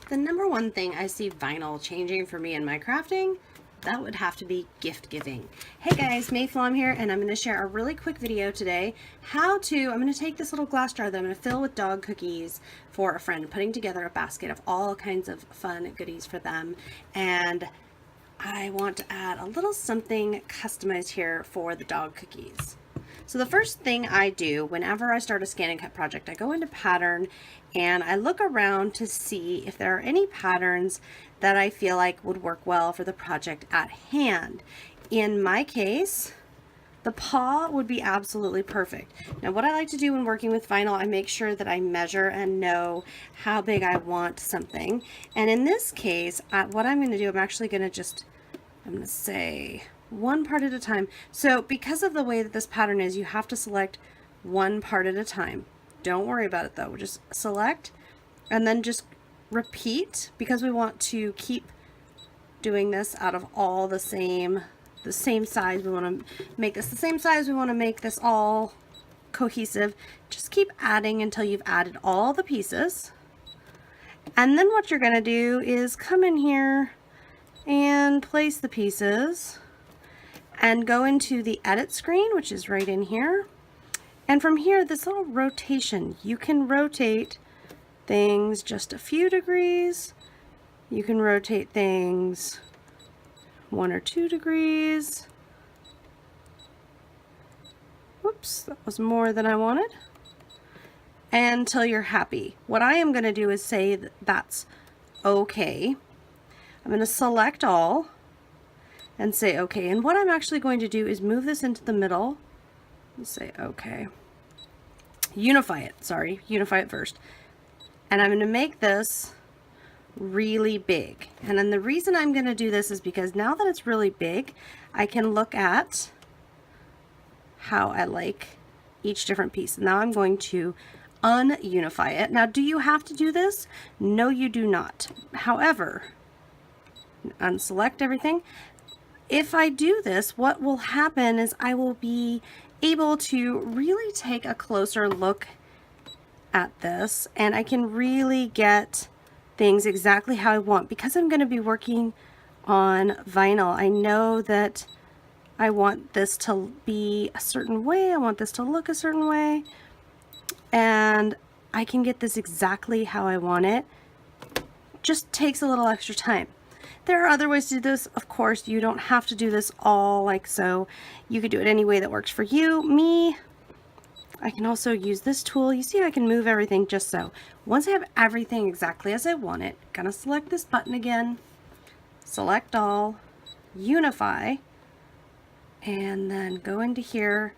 The number one thing I see vinyl changing for me in my crafting, that would have to be gift giving. Hey guys, Mayflom here, and I'm going to share a really quick video today. I'm going to take this little glass jar that I'm going to fill with dog cookies for a friend, putting together a basket of all kinds of fun goodies for them. And I want to add a little something customized here for the dog cookies. So the first thing I do whenever I start a ScanNCut project, I go into pattern and I look around to see if there are any patterns that I feel like would work well for the project at hand. In my case, the paw would be absolutely perfect. Now what I like to do when working with vinyl, I make sure that I measure and know how big I want something. And in this case, what I'm going to do, I'm going to say one part at a time. So because of the way that this pattern is, you have to select one part at a time. Don't worry about it though. We'll just select and then just repeat, because we want to keep doing this out of all the same size. We want to make this the same size. We want to make this all cohesive. Just keep adding until you've added all the pieces. And then what you're going to do is come in here and place the pieces and go into the edit screen, which is right in here. And from here, this little rotation, you can rotate things just a few degrees. You can rotate things 1 or 2 degrees. Whoops, that was more than I wanted. Until you're happy. What I am going to do is say that's okay. I'm going to select all and say okay. And what I'm actually going to do is move this into the middle and say okay. Unify it first. And I'm going to make this really big. And then the reason I'm going to do this is because now that it's really big, I can look at how I like each different piece. Now I'm going to ununify it. Now, do you have to do this? No, you do not. However, unselect everything. If I do this, what will happen is I will be able to really take a closer look at this, and I can really get things exactly how I want. Because I'm going to be working on vinyl, I know that I want this to be a certain way, I want this to look a certain way, and I can get this exactly how I want it. Just takes a little extra time. There are other ways to do this. Of course, you don't have to do this all like so. You could do it any way that works for you. I can also use this tool. You see, I can move everything just so. Once I have everything exactly as I want it, gonna select this button again, select all, unify, and then go into here.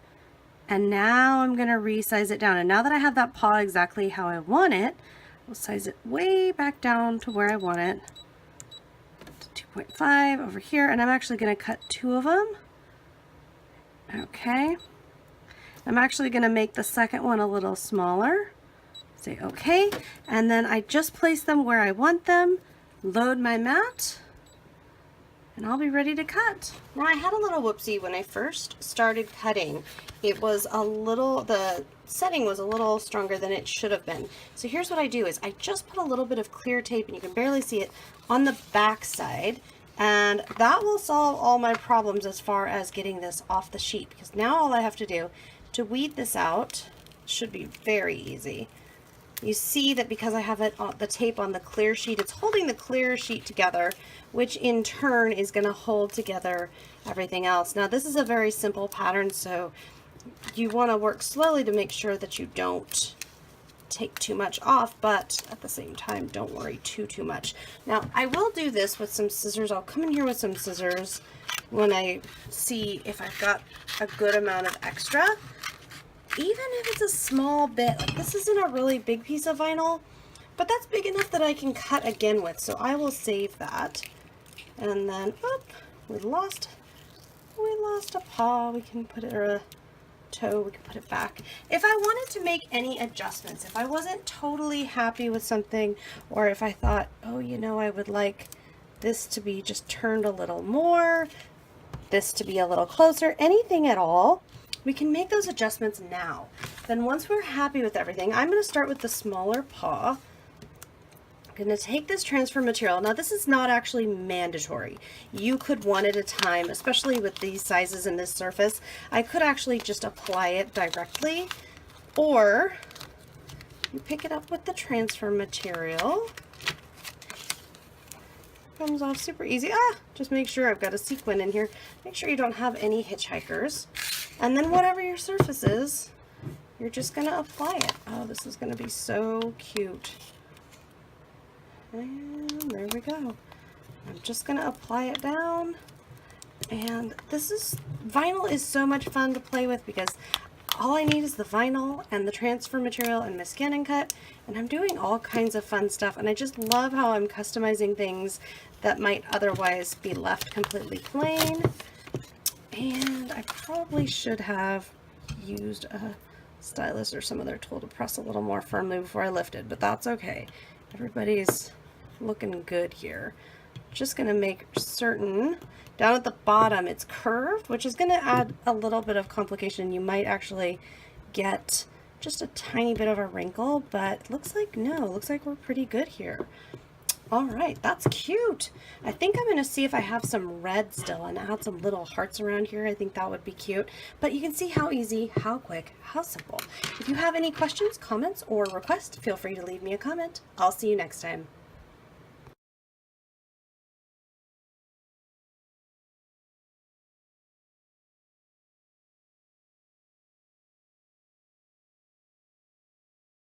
And now I'm gonna resize it down. And now that I have that paw exactly how I want it, I'll size it way back down to where I want it. 2.5 over here, and I'm actually going to cut 2 of them. Okay. I'm actually going to make the second one a little smaller. Say okay, and then I just place them where I want them, load my mat, and I'll be ready to cut. Now I had a little whoopsie when I first started cutting. The setting was a little stronger than it should have been. So here's what I do is I just put a little bit of clear tape, and you can barely see it, on the back side, and that will solve all my problems as far as getting this off the sheet, because now all I have to do to weed this out should be very easy. You see that because I have the tape on the clear sheet, it's holding the clear sheet together, which in turn is going to hold together everything else. Now this is a very simple pattern, so you want to work slowly to make sure that you don't take too much off, but at the same time, don't worry too much. Now I will do this with some scissors. I'll come in here with some scissors when I see if I've got a good amount of extra. Even if it's a small bit, like this isn't a really big piece of vinyl, but that's big enough that I can cut again with, so I will save that. And then, we lost a paw. We can put it, or a toe, we can put it back. If I wanted to make any adjustments, if I wasn't totally happy with something, or if I thought, oh, you know, I would like this to be just turned a little more, this to be a little closer, anything at all, we can make those adjustments now. Then once we're happy with everything, I'm going to start with the smaller paw, going to take this transfer material. Now this is not actually mandatory. You could one at a time, especially with these sizes and this surface. I could actually just apply it directly, or you pick it up with the transfer material. Comes off super easy. Just make sure I've got a sequin in here. Make sure you don't have any hitchhikers. And then whatever your surface is, you're just going to apply it. Oh, this is going to be so cute. And there we go. I'm just going to apply it down. And vinyl is so much fun to play with because all I need is the vinyl and the transfer material and my ScanNCut, and I'm doing all kinds of fun stuff, and I just love how I'm customizing things that might otherwise be left completely plain. And I probably should have used a stylus or some other tool to press a little more firmly before I lifted, but that's okay. Everybody's looking good here. Just going to make certain down at the bottom it's curved, which is going to add a little bit of complication. You might actually get just a tiny bit of a wrinkle, but it looks like no, it looks like we're pretty good here. All right, that's cute. I think I'm going to see if I have some red still and add some little hearts around here. I think that would be cute. But you can see how easy, how quick, how simple. If you have any questions, comments, or requests, feel free to leave me a comment. I'll see you next time.